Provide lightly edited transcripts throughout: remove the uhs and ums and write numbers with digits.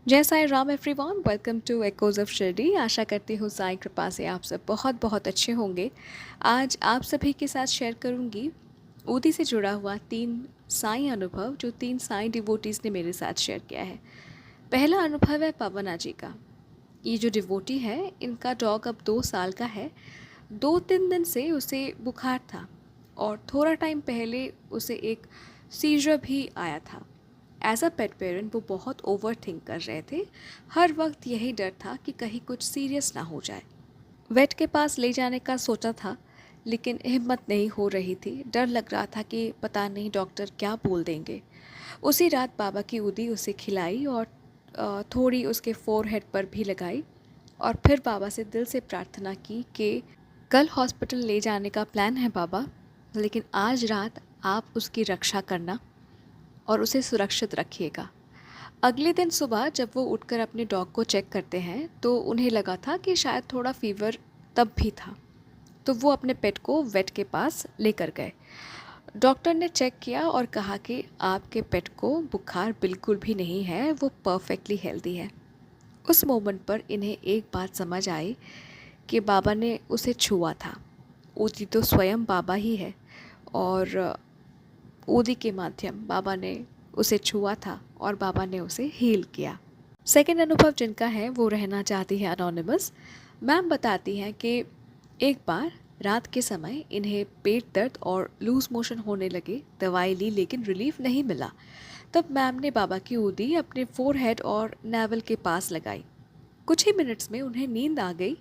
जय Sai Ram everyone, welcome to echoes of Shirdi. आशा करती हूँ साईं कृपा से आप सब बहुत बहुत अच्छे होंगे। आज आप सभी के साथ शेयर करूँगी ऊदी से जुड़ा हुआ 3 साईं अनुभव जो 3 साईं डिवोटीज़ ने मेरे साथ शेयर किया है। पहला अनुभव है पवना जी का। ये जो डिवोटी है, इनका डॉग अब 2 साल का है। 2-3 दिन से उसे बुखार था और थोड़ा टाइम पहले उसे एक सीजर भी आया था। एज अ पेट पेरेंट वो बहुत ओवर थिंक कर रहे थे। हर वक्त यही डर था कि कहीं कुछ सीरियस ना हो जाए। वेट के पास ले जाने का सोचा था, लेकिन हिम्मत नहीं हो रही थी। डर लग रहा था कि पता नहीं डॉक्टर क्या बोल देंगे। उसी रात बाबा की उदी उसे खिलाई और थोड़ी उसके फोरहेड पर भी लगाई और फिर बाबा से दिल से प्रार्थना की कि कल हॉस्पिटल ले जाने का प्लान है बाबा, लेकिन आज रात आप उसकी रक्षा करना और उसे सुरक्षित रखिएगा। अगले दिन सुबह जब वो उठकर अपने डॉग को चेक करते हैं तो उन्हें लगा था कि शायद थोड़ा फीवर तब भी था। तो वो अपने पेट को वेट के पास लेकर गए। डॉक्टर ने चेक किया और कहा कि आपके पेट को बुखार बिल्कुल भी नहीं है, वो परफेक्टली हेल्दी है। उस मोमेंट पर इन्हें एक बात समझ आई कि बाबा ने उसे छुआ था। ऊदी तो स्वयं बाबा ही है और ऊदी के माध्यम बाबा ने उसे छुआ था और बाबा ने उसे हील किया। सेकेंड अनुभव जिनका है वो रहना चाहती है अनोनिमस। मैम बताती हैं कि एक बार रात के समय इन्हें पेट दर्द और लूज मोशन होने लगे। दवाई ली लेकिन रिलीफ नहीं मिला। तब मैम ने बाबा की ऊदी अपने फोरहेड और नेवल के पास लगाई। कुछ ही मिनट्स में उन्हें नींद आ गई,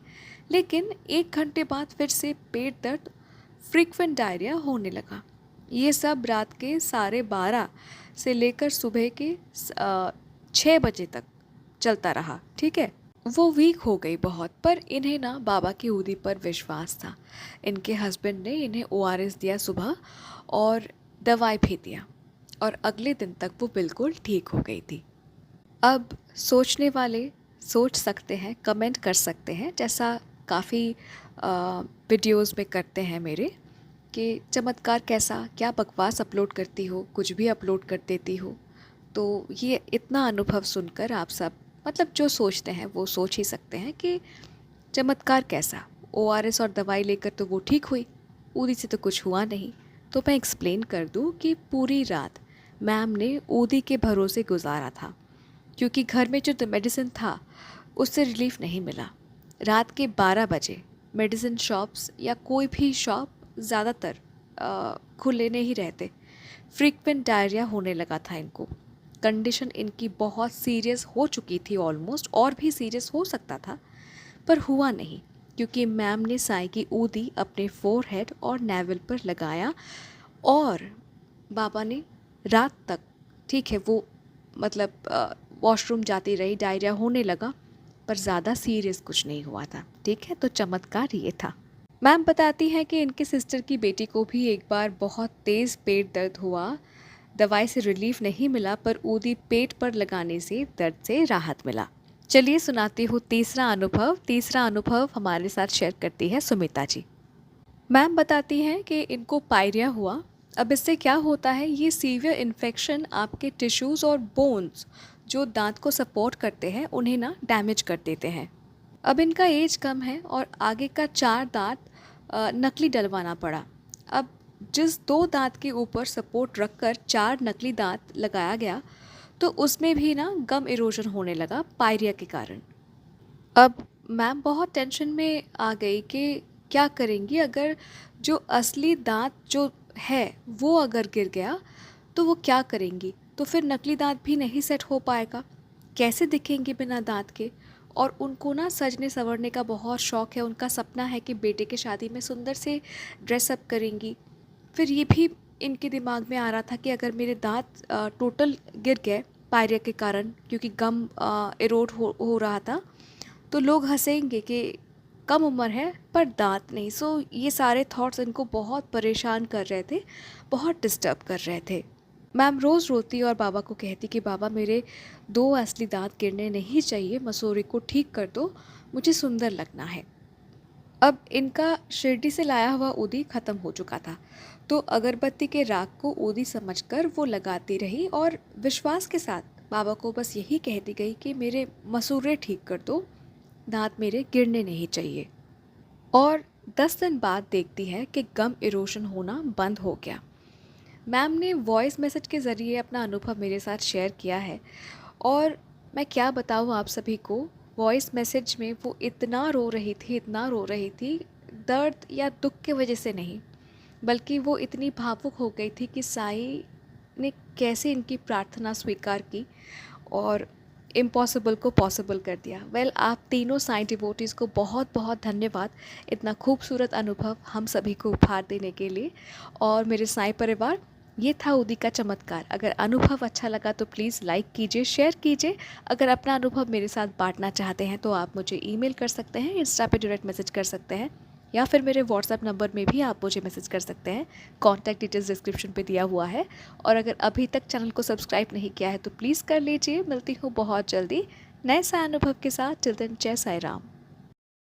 लेकिन 1 घंटे बाद फिर से पेट दर्द, फ्रीक्वेंट डायरिया होने लगा। ये सब रात के 12:30 से लेकर सुबह के 6 बजे तक चलता रहा। ठीक है, वो वीक हो गई बहुत, पर इन्हें ना बाबा की ऊदी पर विश्वास था। इनके हस्बैंड ने इन्हें ओआरएस दिया सुबह और दवाई भी दिया और अगले दिन तक वो बिल्कुल ठीक हो गई थी। अब सोचने वाले सोच सकते हैं, कमेंट कर सकते हैं, जैसा काफ़ी वीडियोस में करते हैं मेरे, कि चमत्कार कैसा, क्या बकवास अपलोड करती हो, कुछ भी अपलोड कर देती हो। तो ये इतना अनुभव सुनकर आप सब मतलब जो सोचते हैं वो सोच ही सकते हैं कि चमत्कार कैसा। ओआरएस और दवाई लेकर तो वो ठीक हुई, ऊदी से तो कुछ हुआ नहीं। तो मैं एक्सप्लेन कर दूं कि पूरी रात मैम ने ऊदी के भरोसे गुजारा था, क्योंकि घर में जो मेडिसिन था उससे रिलीफ नहीं मिला। रात के 12 बजे मेडिसिन शॉप्स या कोई भी शॉप ज़्यादातर खुले नहीं रहते। फ्रीक्वेंट डायरिया होने लगा था इनको। कंडीशन इनकी बहुत सीरियस हो चुकी थी ऑलमोस्ट, और भी सीरियस हो सकता था पर हुआ नहीं, क्योंकि मैम ने साई की ऊदी अपने फोरहेड और नेवल पर लगाया और बाबा ने रात तक, ठीक है, वो मतलब वॉशरूम जाती रही, डायरिया होने लगा पर ज़्यादा सीरियस कुछ नहीं हुआ था। ठीक है, तो चमत्कार ये था। मैम बताती हैं कि इनके सिस्टर की बेटी को भी एक बार बहुत तेज़ पेट दर्द हुआ। दवाई से रिलीफ नहीं मिला पर ऊदी पेट पर लगाने से दर्द से राहत मिला। चलिए सुनाती हूँ तीसरा अनुभव। तीसरा अनुभव हमारे साथ शेयर करती है सुमिता जी। मैम बताती हैं कि इनको पायरिया हुआ। अब इससे क्या होता है, ये सीवियर इन्फेक्शन आपके टिश्यूज़ और बोन्स जो दांत को सपोर्ट करते हैं उन्हें ना डैमेज कर देते हैं। अब इनका एज कम है और आगे का 4 दांत नकली डलवाना पड़ा। अब जिस 2 दांत के ऊपर सपोर्ट रखकर 4 नकली दांत लगाया गया, तो उसमें भी ना गम इरोजन होने लगा पायरिया के कारण। अब मैम बहुत टेंशन में आ गई कि क्या करेंगी, अगर जो असली दांत जो है वो अगर गिर गया तो वो क्या करेंगी। तो फिर नकली दांत भी नहीं सेट हो पाएगा, कैसे दिखेंगे बिना दांत के। और उनको ना सजने संवरने का बहुत शौक़ है, उनका सपना है कि बेटे की शादी में सुंदर से ड्रेसअप करेंगी। फिर ये भी इनके दिमाग में आ रहा था कि अगर मेरे दांत टोटल गिर गए पायरिया के कारण, क्योंकि गम इरोड हो रहा था, तो लोग हंसेंगे कि कम उम्र है पर दांत नहीं। सो ये सारे थॉट्स इनको बहुत परेशान कर रहे थे, बहुत डिस्टर्ब कर रहे थे। मैम रोज़ रोती और बाबा को कहती कि बाबा मेरे 2 असली दांत गिरने नहीं चाहिए, मसूरी को ठीक कर दो, मुझे सुंदर लगना है। अब इनका शिरडी से लाया हुआ ऊदी ख़त्म हो चुका था, तो अगरबत्ती के राख को ऊदी समझकर वो लगाती रही और विश्वास के साथ बाबा को बस यही कहती गई कि मेरे मसूड़े ठीक कर दो, दांत मेरे गिरने नहीं चाहिए। और 10 दिन बाद देखती है कि गम इरोशन होना बंद हो गया। मैम ने वॉइस मैसेज के ज़रिए अपना अनुभव मेरे साथ शेयर किया है, और मैं क्या बताऊँ आप सभी को, वॉइस मैसेज में वो इतना रो रही थी, इतना रो रही थी, दर्द या दुख की वजह से नहीं, बल्कि वो इतनी भावुक हो गई थी कि साईं ने कैसे इनकी प्रार्थना स्वीकार की और इम्पॉसिबल को पॉसिबल कर दिया। वेल, आप तीनों साईं डिवोटीज़ को बहुत बहुत धन्यवाद इतना खूबसूरत अनुभव हम सभी को उपहार देने के लिए। और मेरे साईं परिवार, ये था उदी का चमत्कार। अगर अनुभव अच्छा लगा तो प्लीज़ लाइक कीजिए, शेयर कीजिए। अगर अपना अनुभव मेरे साथ बांटना चाहते हैं तो आप मुझे ईमेल कर सकते हैं, इंस्टा पे डायरेक्ट मैसेज कर सकते हैं, या फिर मेरे व्हाट्सएप नंबर में भी आप मुझे मैसेज कर सकते हैं। कॉन्टैक्ट डिटेल्स डिस्क्रिप्शन पे दिया हुआ है। और अगर अभी तक चैनल को सब्सक्राइब नहीं किया है तो प्लीज़ कर लीजिए। मिलती हूँ बहुत जल्दी नए सा अनुभव के साथ। टिल देन, जय साईं राम।